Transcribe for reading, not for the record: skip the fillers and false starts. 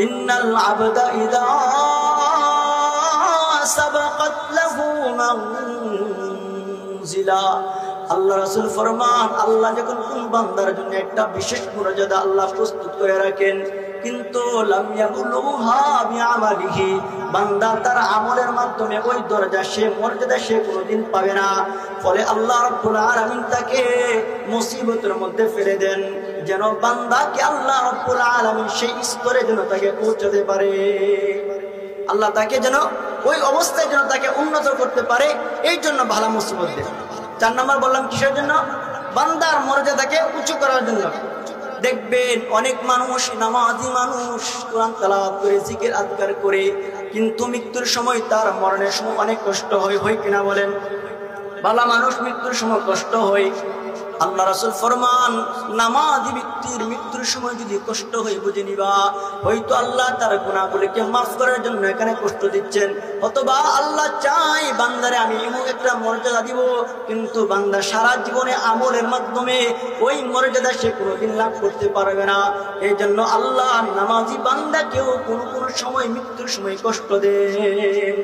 ইন্নাল আবদা ইযা সাবাকাত লাহু মানজিলা। আল্লাহ রাসূল ফরমান, আল্লাহ যখন কোন বান্দার জন্য একটা বিশেষ মর্যাদা আল্লাহ প্রস্তুত করে রাখেন, কিন্তু লাম ইয়াবলুহা বিআমালিহি, বান্দা তার আমলের মাধ্যমে ওই দরজা সে মর্যাদা সে কোনোদিন পাবে না। ফলে আল্লাহ রাব্বুল আলামিন তাকে মুসিবতের মধ্যে ফেলে দেন, যেন বান্দাকে আল্লাহ রাব্বুল আলামিন সেই স্তরে যেন তাকে পৌঁছাতে পারে, আল্লাহ তাকে যেন ওই অবস্থায় যেন তাকে উন্নত করতে পারে, এই জন্য ভালো মুসিবত দেন। 4 নম্বর বললাম কিসের জন্য? বান্দার মর্যাদাকে উঁচু করার জন্য। দেখবেন অনেক মানুষ নামাজি মানুষ, কোরআন তেলাওয়াত করে জিকির আজকার করে, কিন্তু মৃত্যুর সময় তার মরণের সময় অনেক কষ্ট হয় কিনা বলেন? ভালো মানুষ মৃত্যুর সময় কষ্ট হয়। আল্লাহ রাসূল ফরমান, নামাজি ব্যক্তির মৃত্যুর সময় যদি কষ্ট হয় বুঝে নিবা, হয়তো আল্লাহ তার গুনাহগুলোকে মাফ করার জন্য এখানে কষ্ট দিচ্ছেন, অথবা আল্লাহ চাই বান্দারে আমি এমন একটা মর্যাদা দিব, কিন্তু বান্দা সারা জীবনে আমলের মাধ্যমে ওই মর্যাদা সে কোনোদিন লাভ করতে পারবে না। এই জন্য আল্লাহ নামাজি বান্দাকেও কোনো সময় মৃত্যুর সময় কষ্ট দেন।